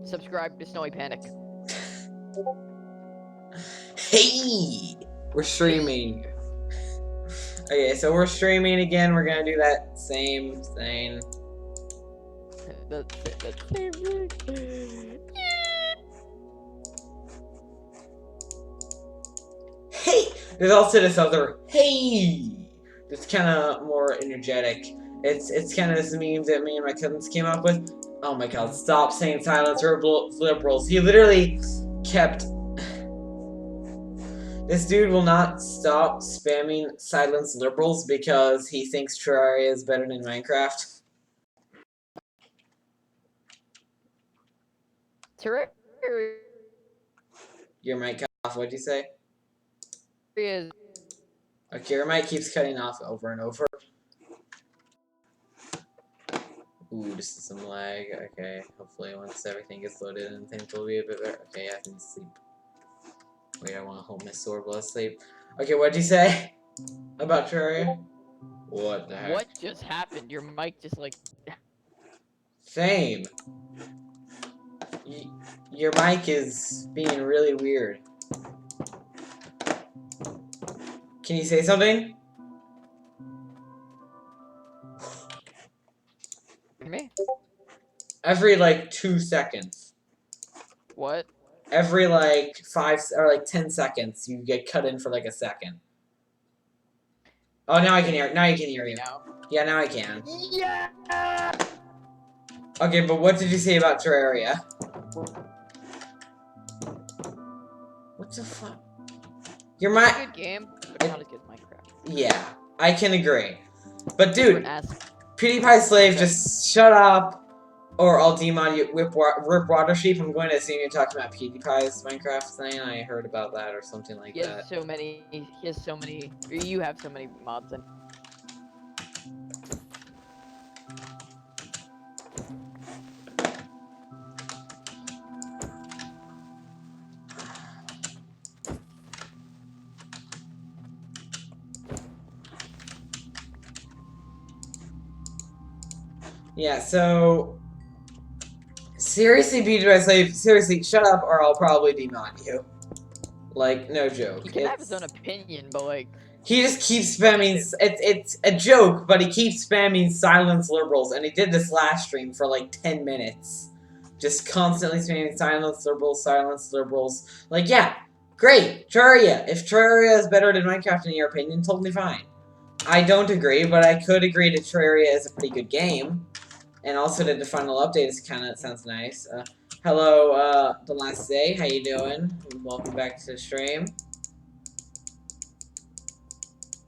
Subscribe to Snowy Panic. Hey! We're streaming. Okay, so we're streaming again. We're gonna do that same thing. The same thing. Hey! There's also this other hey! It's kind of more energetic. It's kind of this meme that me and my cousins came up with. Oh my god, stop saying silence liberals. He literally kept... This dude will not stop spamming silence liberals because he thinks Terraria is better than Minecraft. Terraria Your mic cut off, what'd you say? is... Okay, your mic keeps cutting off over and over. Ooh, this is some lag. Okay, hopefully once everything gets loaded and things will be a bit better. Okay, I can sleep. Wait, I want to hold my sword while I sleep. Okay, what'd you say about Terraria? What the heck? What just happened? Your mic just like... Same. Your mic is being really weird. Can you say something? Me? Every like 2 seconds. What? Every like 5 or like 10 seconds, you get cut in for like a second. Oh, now I can hear. Now you can hear you. Now. Yeah, now I can. Yeah. Okay, but what did you say about Terraria? What the fuck? Your mic. It's a good game, but not as good as Minecraft. Yeah, I can agree. But dude, Ask. PewDiePie Slave, just shut up, or I'll demon you. Rip Watersheep. I'm going to assume you're talking about PewDiePie's Minecraft thing. I heard about that or something like that. He has so many. You have so many mods in. Yeah, so seriously, PewDiePie Slave, seriously, shut up, or I'll probably demon you. Like, no joke. He can have his own opinion, but like... He just keeps spamming, it's a joke, but he keeps spamming silence liberals, and he did this last stream for like 10 minutes. Just constantly spamming silence liberals. Like, yeah, great, Terraria. If Terraria is better than Minecraft in your opinion, totally fine. I don't agree, but I could agree that Terraria is a pretty good game. And also that the final update is sounds nice. Hello, The Last Day, how you doing? Welcome back to the stream.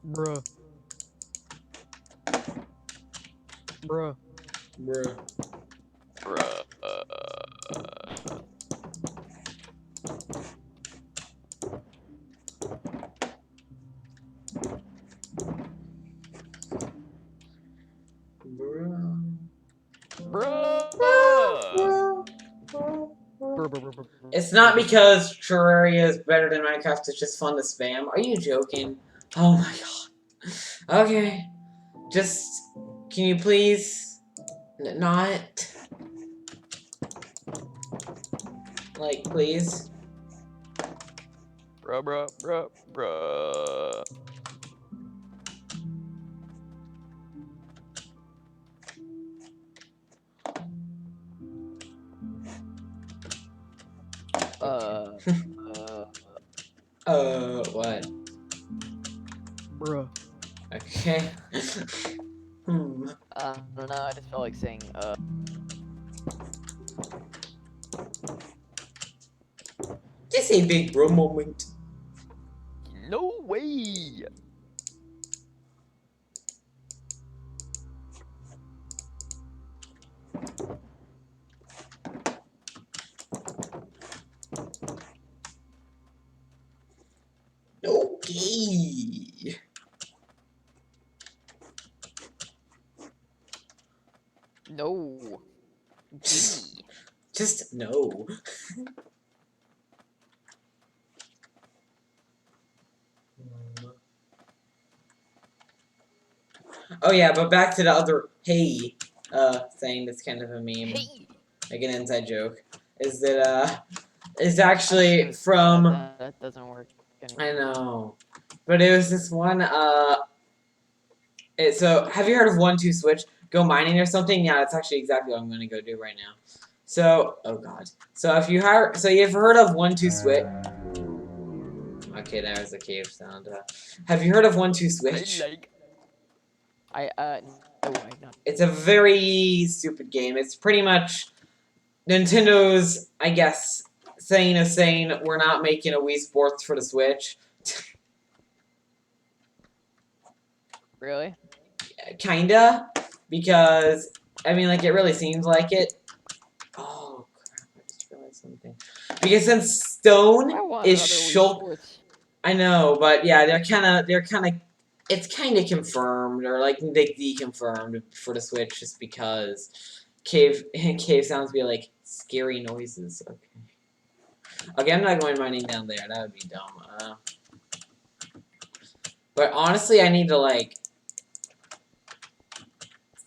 Bruh. Bruh. Bruh. Bruh. It's not because Terraria is better than Minecraft, it's just fun to spam. Are you joking? Oh my god. Okay. Just, can you please not? Like, please? Bruh. What? Bruh. Okay. I don't know, I just felt like saying, This a big bro moment. No way! Okay. No. Gee. Just no. Oh yeah, but back to the other hey thing that's kind of a meme. Hey. Like an inside joke. is that is actually from that doesn't work anymore. I know, but it was this one so have you heard of 1-2 switch? Go mining or something? Yeah, that's actually exactly what I'm gonna go do right now. So oh god. So if you have you've heard of 1-2 switch? Okay, that was the cave sound. Have you heard of 1-2 switch? No, I've not. It's a very stupid game. It's pretty much Nintendo's, I guess, saying we're not making a Wii Sports for the Switch. Really? Kinda, because I mean, like, it really seems like it. Oh crap! I just realized something. Because since Stone is Shulk, I know, but yeah, they're kind of. It's kind of confirmed, or like they deconfirmed for the Switch, just because cave sounds be like scary noises. Okay, I'm not going mining down there. That would be dumb. But honestly, I need to like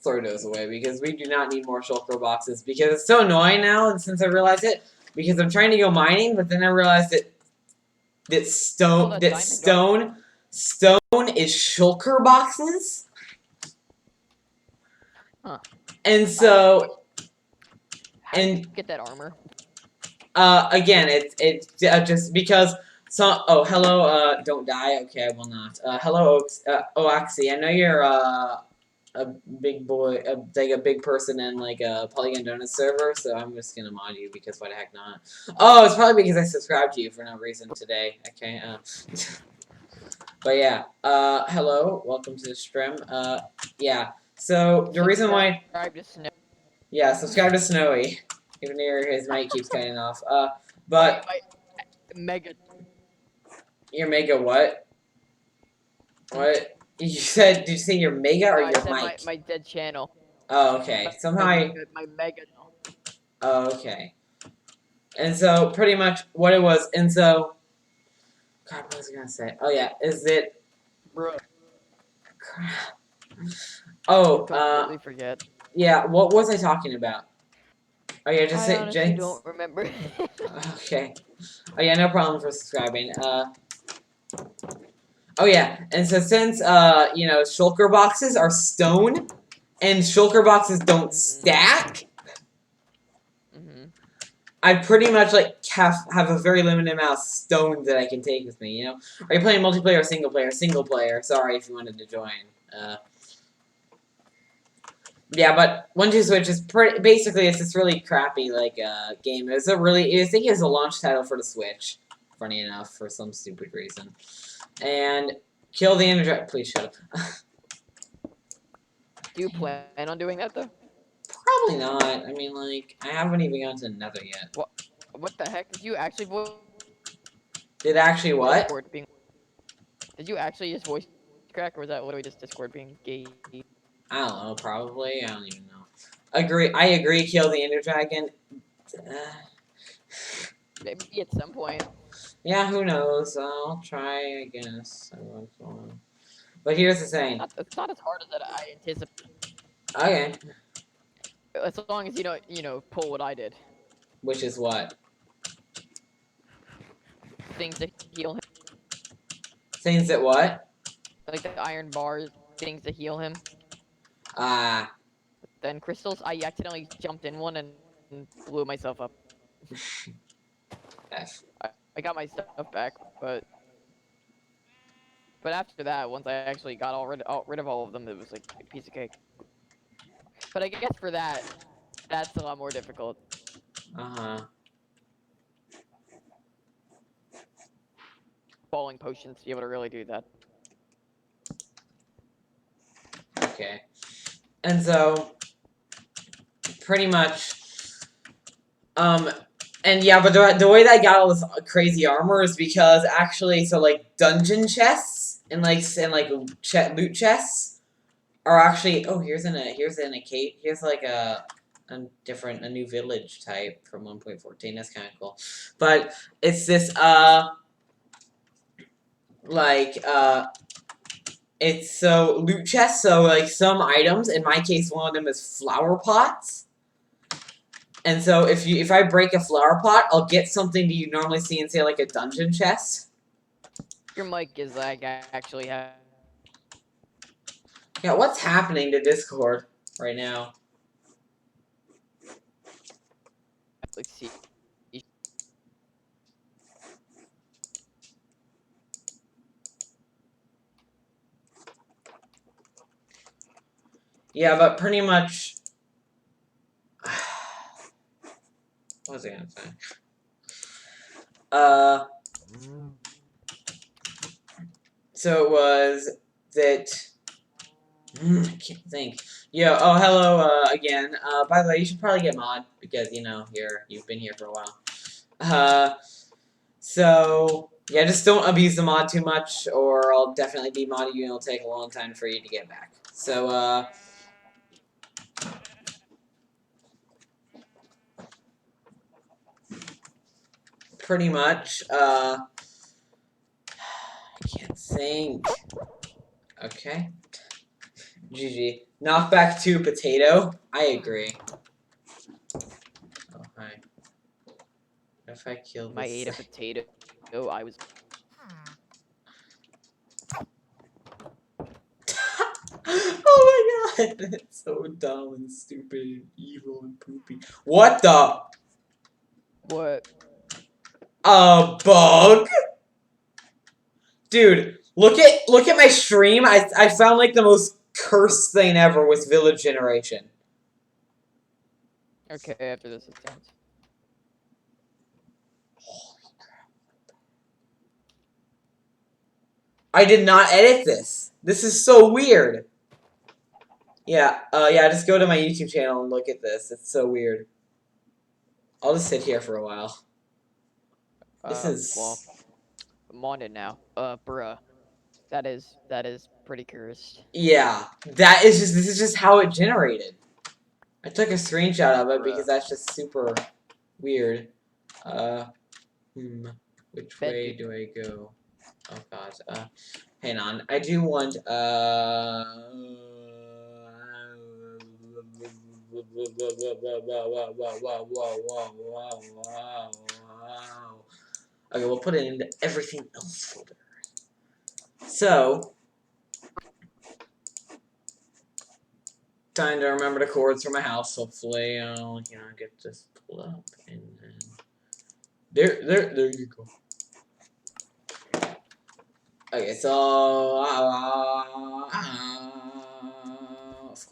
throw those away because we do not need more shulker boxes because it's so annoying now. And since I realized it, because I'm trying to go mining, but then I realized that stone is shulker boxes. Huh. And so, how did you get that armor? Again, it's just because. So, oh, hello, don't die. Okay, I will not. Hello, Oaxy. I know you're, a big boy, like a big person in, like, a Polygon Donuts server, so I'm just gonna mod you, because why the heck not? Oh, it's probably because I subscribed to you for no reason today. Okay, but yeah, hello, welcome to the stream. Yeah, so, the reason why... Yeah, subscribe to Snowy. Even though his mic keeps cutting off. But... Mega... Your mega what? What? You said, did you say your mega or your mic? My dead channel. Oh, okay. Somehow my mega. Oh, okay. And so, pretty much what it was, and so... God, what was I gonna say? Oh, yeah, is it... Bro. Crap. Oh, Completely forget. Yeah, what was I talking about? Oh, yeah, just I say... honestly don't remember. Okay. Oh, yeah, no problem for subscribing. Oh yeah, and so since you know, shulker boxes are stone, and shulker boxes don't stack, I pretty much like have a very limited amount of stones that I can take with me. You know, are you playing multiplayer or single player? Single player. Sorry if you wanted to join. Yeah, but 1-2 Switch is pretty. Basically, it's this really crappy like game. I think it was a launch title for the Switch. Funny enough, for some stupid reason, and. Kill the Ender Dragon. Please shut up. Do you plan on doing that, though? Probably not. I mean, like, I haven't even gotten to Nether yet. What the heck? Did you actually voice... Did actually what? Did you actually just voice crack, or was that literally just Discord being gay? I don't know, probably. I don't even know. I agree, kill the Ender Dragon. Maybe at some point. Yeah, who knows? I'll try, I guess. But here's the thing. It's not as hard as I anticipated. Okay. As long as you don't, pull what I did. Which is what? Things that heal him. Things that what? Like the iron bars, things that heal him. Ah. Then crystals, I accidentally jumped in one and blew myself up. F. I got my stuff back, but after that, once I actually got rid of all of them, it was like a piece of cake. But I guess for that, that's a lot more difficult. Uh-huh. Falling potions to be able to really do that. Okay. And so, pretty much, and yeah, but the way that I got all this crazy armor is because actually, so like dungeon chests and loot chests are actually. Oh, here's in a cave. Here's like a new village type from 1.14. That's kind of cool, but it's this it's so loot chests. So like some items. In my case, one of them is flower pots. And so if I break a flower pot, I'll get something that you normally see in, say, like a dungeon chest. Your mic is like actually have Yeah, what's happening to Discord right now? like see. Yeah, but pretty much. What was I gonna say? So it was that. I can't think. Yeah. Oh, hello. Again. By the way, you should probably get mod because you've been here for a while. So yeah, just don't abuse the mod too much, or I'll definitely demod you, and it'll take a long time for you to get back. So pretty much. I can't think. Okay. GG. Knockback 2 potato. I agree. Oh, hi. What if I kill I this? ate a potato. I was Oh my god! That's so dumb and stupid and evil and poopy. What the? what? A bug? Dude, look at my stream. I found like the most cursed thing ever with village generation. Okay, after this attempt. I did not edit this. This is so weird. Yeah, just go to my YouTube channel and look at this. It's so weird. I'll just sit here for a while. This is... Well, I'm on it now. Bruh. That is pretty cursed. Yeah, this is just how it generated. I took a screenshot of it because Bruh. that's just super weird. Which Bet way you do I go? Oh god, hang on. I do want, okay, we'll put it into everything else folder. So, time to remember the chords for my house. Hopefully, I'll, get this pulled up and then there you go. Okay, so of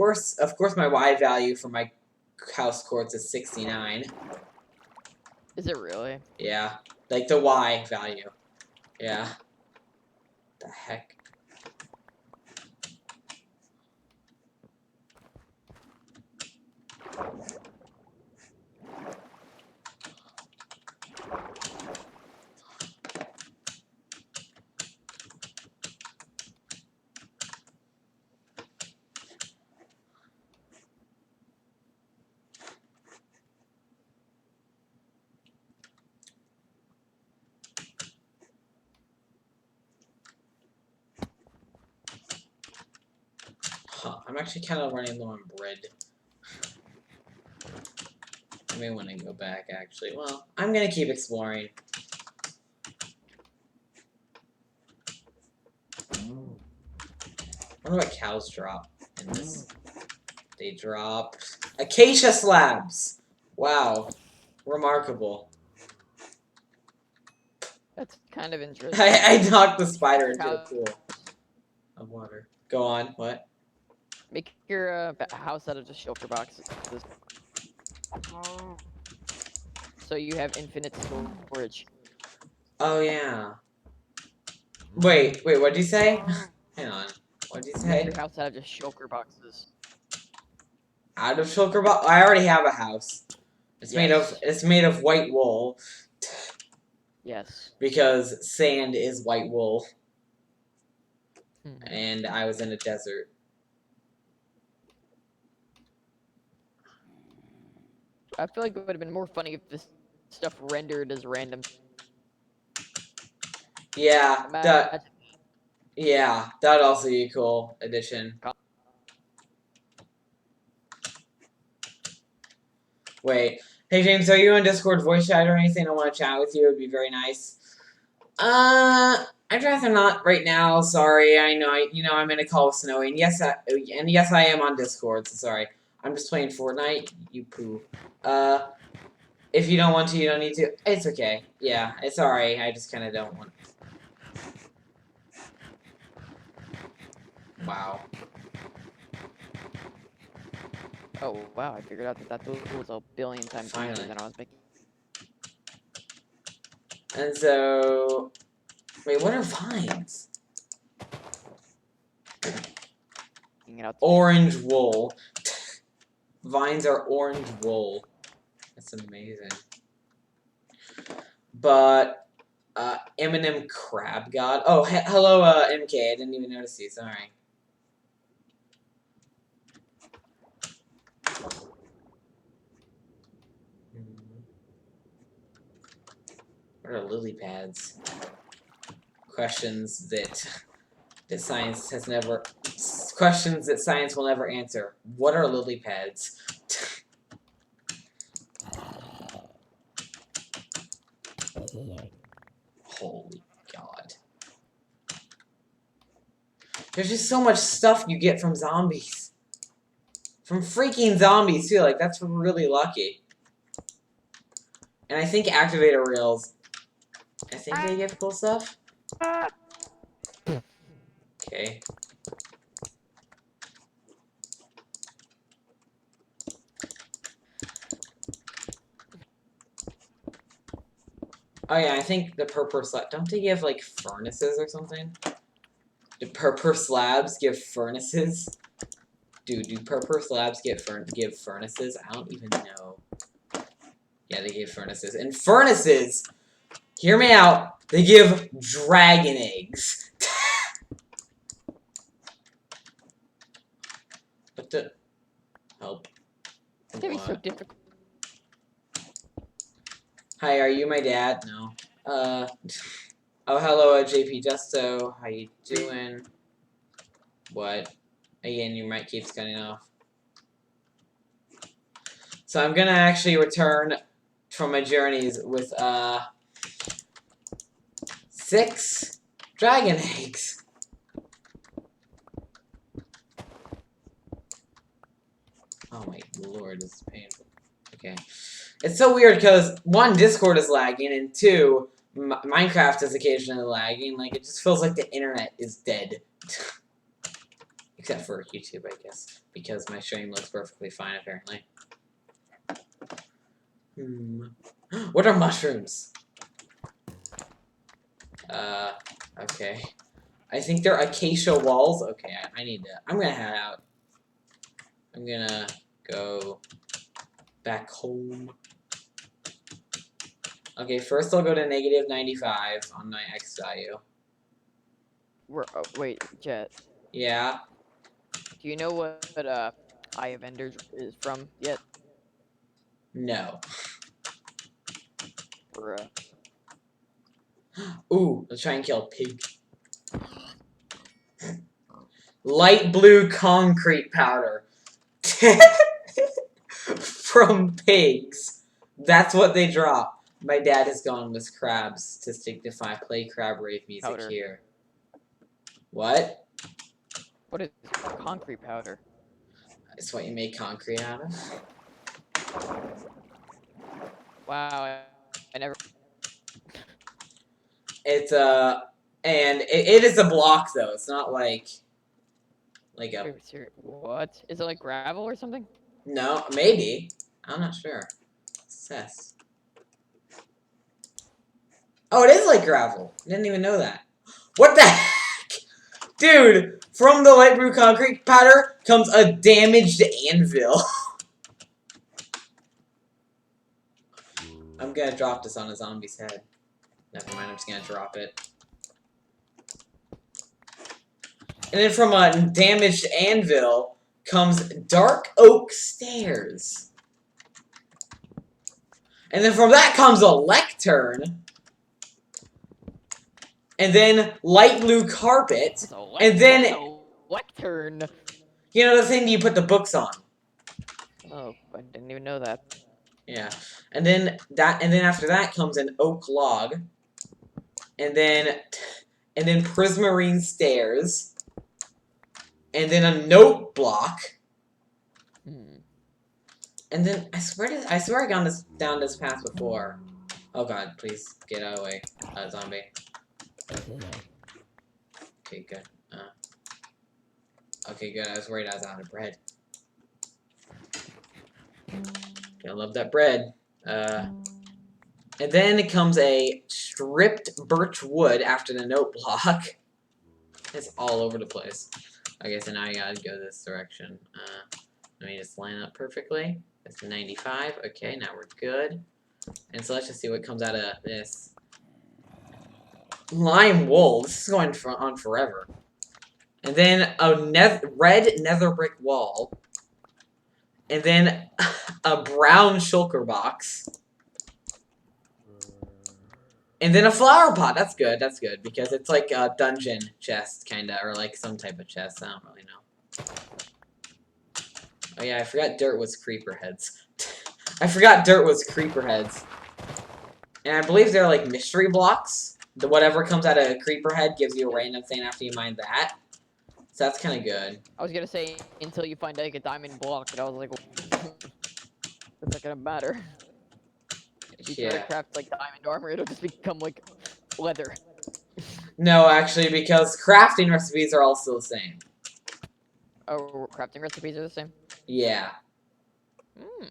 course, my Y value for my house chords is 69. Is it really? Yeah, like the Y value. Yeah. The heck. Huh, I'm actually kind of running low on bread. I may want to go back, actually. Well, I'm gonna keep exploring. I wonder what cows drop in this. They drop acacia slabs. Wow, remarkable. That's kind of interesting. I knocked the spider into a Cows. pool of water. Go on. What? Make your house out of just shulker boxes. So you have infinite storage. Oh yeah. Wait. What'd you say? Hang on. What'd you Make say? your house out of just shulker boxes. Out of shulker box? I already have a house. It's Yes. made of white wool. Yes. Because sand is white wool. Hmm. And I was in a desert. I feel like it would have been more funny if this stuff rendered as random. Yeah, Imagine that'd also be a cool addition. Wait, Hey James, are you on Discord voice chat or anything? I want to chat with you. It'd be very nice. I'd rather not right now. Sorry, I know. I'm in a call with Snowy, and yes, I am on Discord. So sorry. I'm just playing Fortnite. You poo. If you don't want to, you don't need to. It's okay. Yeah, it's alright. I just kind of don't want. Wow. Oh wow! I figured out that tool was a billion times easier Finally. than I was making. And so, wait, what are vines? It out to me. Orange wool. Vines are orange wool. That's amazing. But, Eminem Crab God. Oh, hello, MK. I didn't even notice you. Sorry. What are lily pads? Questions that science has never. Questions that science will never answer. What are lily pads? Holy God. There's just so much stuff you get from zombies. From freaking zombies, too. Like, that's really lucky. And I think activator reels. I think they give cool stuff. Okay. Oh yeah, I think the purple slab. Don't they give like furnaces or something? Do purple slabs give furnaces? Dude, do purple slabs give furnaces? I don't even know. Yeah, they give furnaces. And furnaces, hear me out, they give dragon eggs. What the? Help. It's gonna be so difficult. Hi, are you my dad? No. Oh, hello, JP Justo. How you doing? What? Again, your mic keeps cutting off. So I'm gonna actually return from my journeys with, 6 dragon eggs. Oh my lord, this is painful. Okay. It's so weird because, 1, Discord is lagging, and 2, Minecraft is occasionally lagging. Like, it just feels like the internet is dead. Except for YouTube, I guess. Because my stream looks perfectly fine, apparently. What are mushrooms? Okay. I think they're acacia walls. Okay, I need to. I'm gonna head out. I'm gonna go back home. Okay, first I'll go to -95 on my X value. Oh, wait, Jet. Yeah. Do you know what Eye of Ender is from yet? No. Bruh. Ooh, let's try and kill a pig. Light blue concrete powder. From pigs. That's what they drop. My dad has gone with crabs to signify play crab rave music Powder. here. What? What is concrete powder? It's what you make concrete out of. Wow, I never. It's and it is a block though. It's not like a. Wait, what? Is it like gravel or something? No, maybe. I'm not sure. Cess. Oh, it is like gravel. I didn't even know that. What the heck? Dude, from the light blue concrete powder comes a damaged anvil. I'm gonna drop this on a zombie's head. Never mind, I'm just gonna drop it. And then from a damaged anvil comes dark oak stairs. And then from that comes a lectern. And then light blue carpet. And then lectern. You know the thing you put the books on. Oh, I didn't even know that. Yeah. And then after that comes an oak log. And then prismarine stairs. And then a note block. Hmm. And then I swear I gone down this path before. Oh god, please get out of the way, zombie. Okay, good. Okay, good. I was worried I was out of bread. I love that bread. And then it comes a stripped birch wood after the note block. It's all over the place. Okay, so now you gotta go this direction. Let me just line up perfectly. That's 95. Okay, now we're good. And so let's just see what comes out of this. Lime wool. This is going on forever. And then a red nether brick wall. And then a brown shulker box. And then a flower pot. That's good. That's good. Because it's like a dungeon chest, kinda. Or like some type of chest. I don't really know. Oh yeah, I forgot dirt was creeper heads. I forgot dirt was creeper heads. And I believe they're like mystery blocks. The whatever comes out of a creeper head gives you a random thing after you mine that. So that's kind of good. I was gonna say until you find like a diamond block, but I was like, that's not gonna matter. If you try to Yeah. craft like diamond armor, it'll just become like leather. No, actually, because crafting recipes are also the same. Oh, crafting recipes are the same. Yeah. Hmm.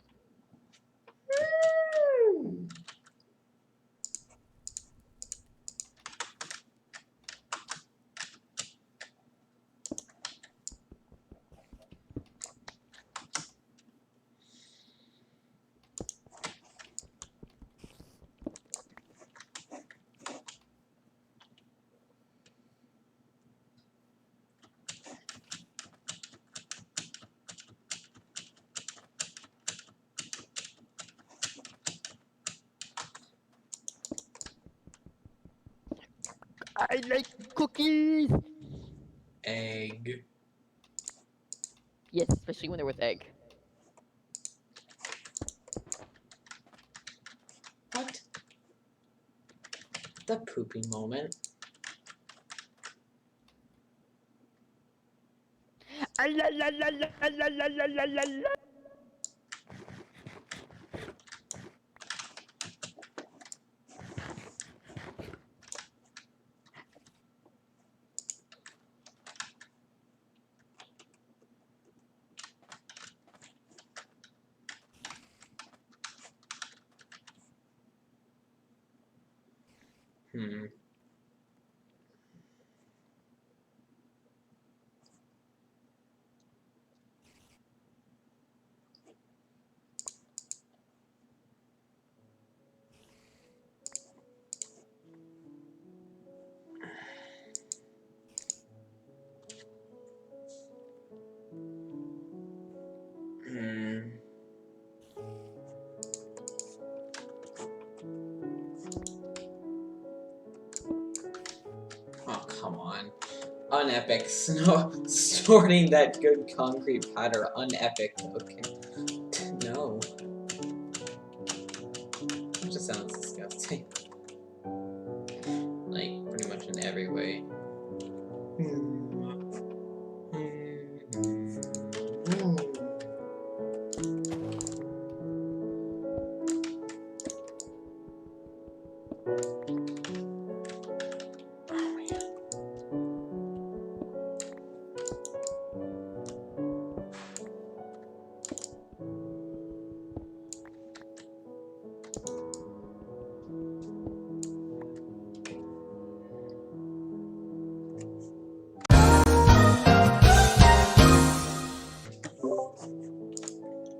I like cookies. Egg. Yes, especially when they're with egg. What? The pooping moment. La la la la la la la la la la. Hmm. Hmm. Oh, come on. Unepic. Snorting that good concrete powder. Unepic. Okay. No. It just sounds disgusting. Like, pretty much in every way.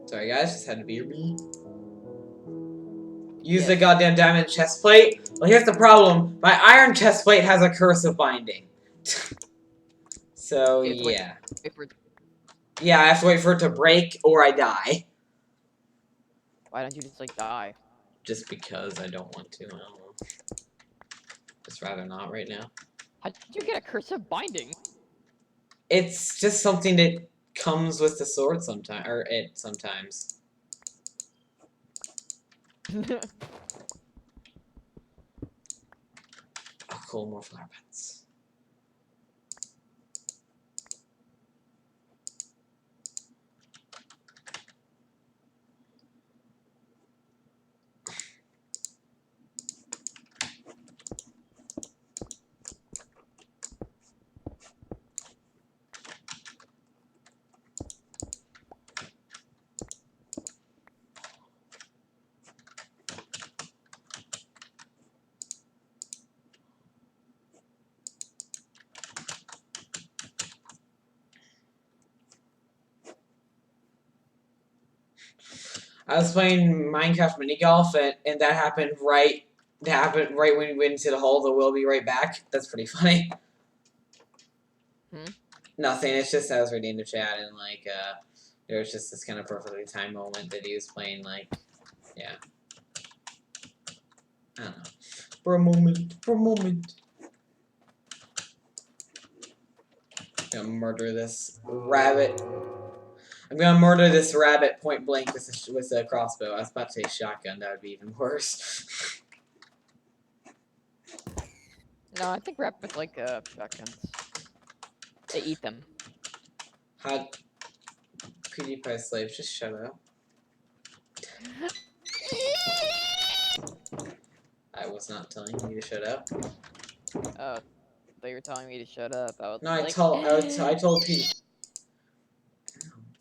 Sorry guys, just had to be me. Use the goddamn diamond chest plate. Well, here's the problem. My iron chest plate has a cursive binding. So, yeah. Wait for it. Yeah, I have to wait for it to break or I die. Why don't you just like die? Just because I don't want to. I don't know. Just rather not right now. How did you get a cursive binding? It's just something that comes with the sword sometimes, or it sometimes. Oh, cool, more flower pots. I was playing Minecraft mini golf, and that happened right. That happened right when we went into the hole. So we'll be right back. That's pretty funny. Hmm? Nothing. It's just I was reading the chat and like there was just this kind of perfectly timed moment that he was playing like yeah. I don't know. For a moment. For a moment. I'm gonna murder this rabbit. I'm gonna murder this rabbit point blank with a crossbow. I was about to say shotgun. That would be even worse. No, I think rabbits like shotguns. They eat them. How PewDiePie slaves, just shut up. I was not telling you to shut up. Oh, they were telling me to shut up. I was No, like, I told Pete.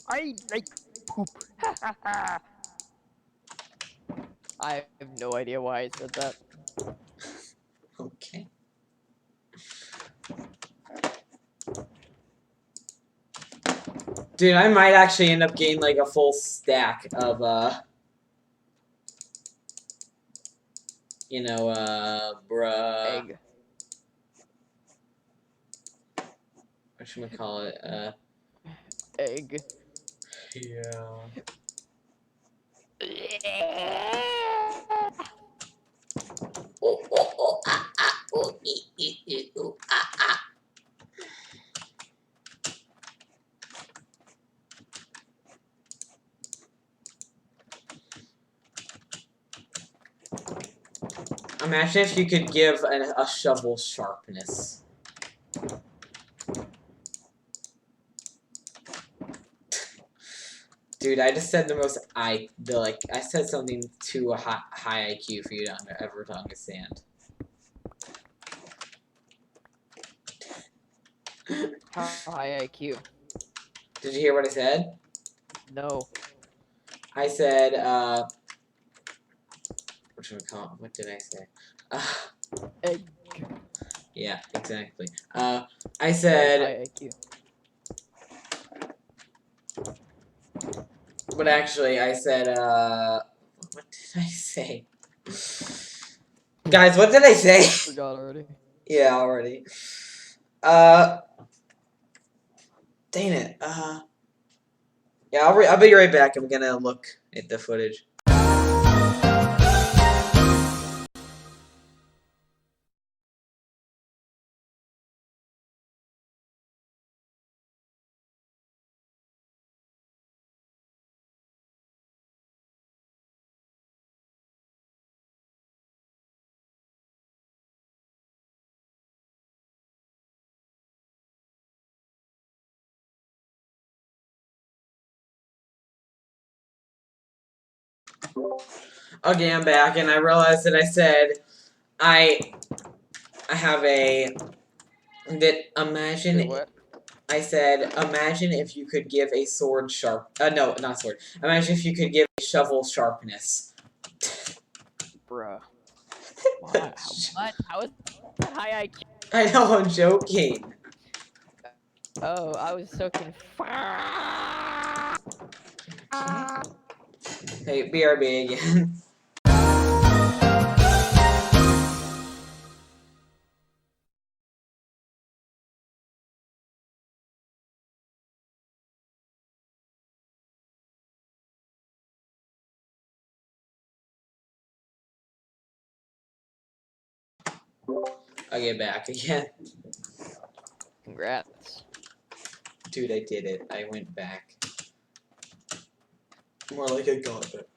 I like poop. I have no idea why I said that. Okay. Dude, I might actually end up getting like a full stack of you know, bruh. Egg. Whatchamacallit, Egg. yeah. Oh, oh, oh, ah, ah, oh, oh, ah, ah. Imagine if you could give a shovel sharpness. Dude, I just said I said something too high IQ for you to ever to understand. How high IQ? Did you hear what I said? No. I said, what did I say? Egg. Yeah, exactly. I That is said, high IQ. but actually, I said, what did I say? Guys, what did I say? Forgot already. Yeah, already. Dang it. Yeah, I'll be right back. I'm gonna look at the footage. Okay, I'm back, and I realized that I said I have imagine. Wait, what? I said imagine if you could give a sword no, not sword. Imagine if you could give a shovel sharpness. Bruh. Why? What? How is that high IQ? I know, I'm joking. Oh, I was so confused. Hey, BRB again. I'll get back again. Congrats. Dude, I did it. I went back. More like I got it.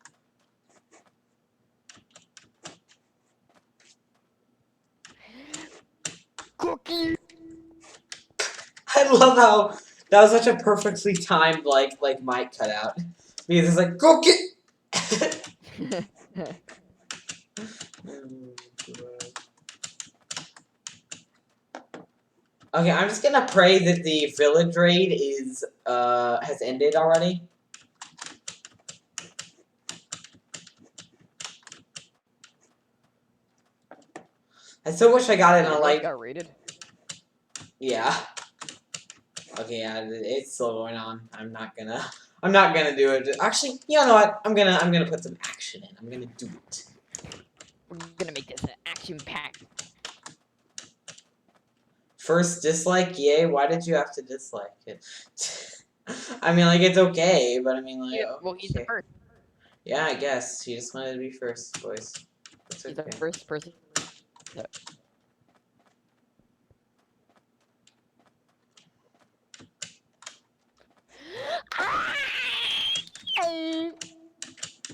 cookie. I love how that was such a perfectly timed like mic cutout because it's like cookie. Okay, I'm just gonna pray that the village raid is has ended already. I so wish I got it on like got raided. yeah. Okay, yeah, it's still going on. I'm not gonna do it. Actually, you know what? I'm gonna put some action in. I'm gonna do it. We're gonna make this an action pack. First dislike, yay. Why did you have to dislike it? I mean, like, it's okay, but I mean, like, Yeah, well, he's the okay. first. Yeah, I guess. He just wanted to be first, boys. It's He's okay. the first person.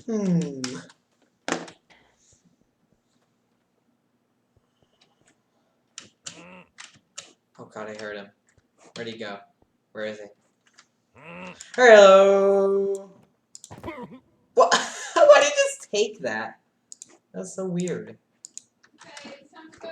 Hmm. Oh god, I heard him. Where'd he go? Where is he? Hello! What? Why did you just take that? That's so weird. Okay, it's time to go.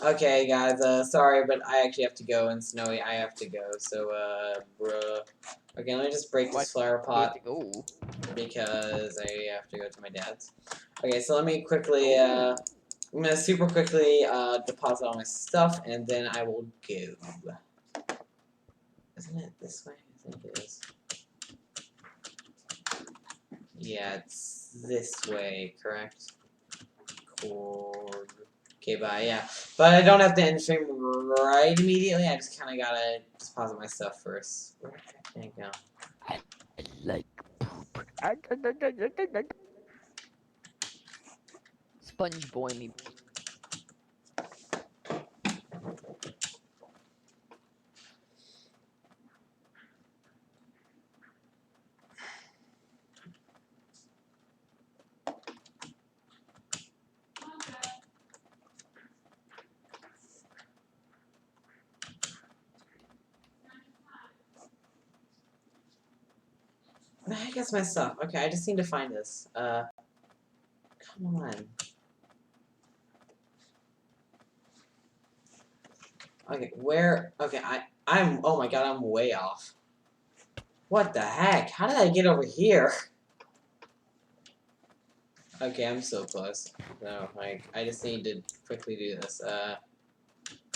Okay, guys, sorry, but I actually have to go, and Snowy, I have to go, so, bruh. Okay, let me just break Why this flower do you have pot, to go? because I have to go to my dad's. Okay, so let me quickly, I'm gonna super quickly, deposit all my stuff, and then I will go. Isn't it this way? I think it is. Yeah, it's this way, correct? Cord. Okay, bye, yeah. But I don't have to end stream right immediately, I just kinda gotta deposit my stuff first. Where can I go? I like poop. Sponge boy me. Where the heck is my stuff? Okay, I just need to find this. Come on. Okay, where? Okay, I'm. Oh my god, I'm way off. What the heck? How did I get over here? Okay, I'm so close. No, like, I just need to quickly do this.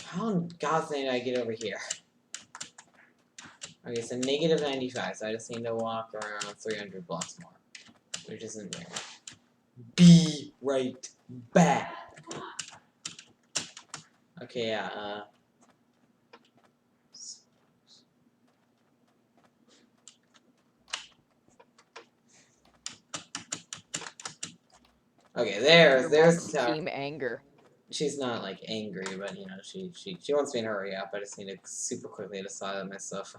How in God's name did I get over here? Okay, so negative 95, so I just need to walk around 300 blocks more. Which isn't very. Be right back. Okay, yeah, okay, Your there's mom's the tower. team anger. She's not like angry, but you know, she wants me to hurry up. I just need to super quickly decide myself.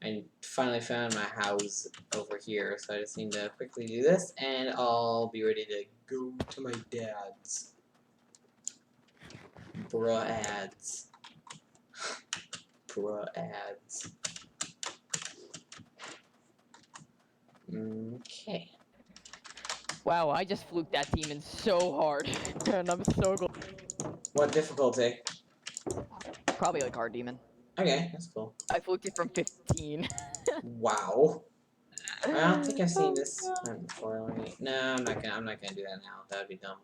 I finally found my house over here, so I just need to quickly do this, and I'll be ready to go to my dad's. Bruh ads. Bruh ads. Okay. Wow, I just fluked that demon so hard, and I'm so glad. What difficulty? Probably like hard demon. Okay, that's cool. I fluked it from 15. Wow. I don't think I've seen Oh, this God. one before. Let me. No, I'm not gonna do that now. That would be dumb.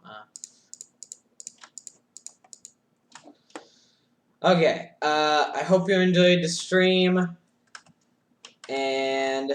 Okay. I hope you enjoyed the stream, and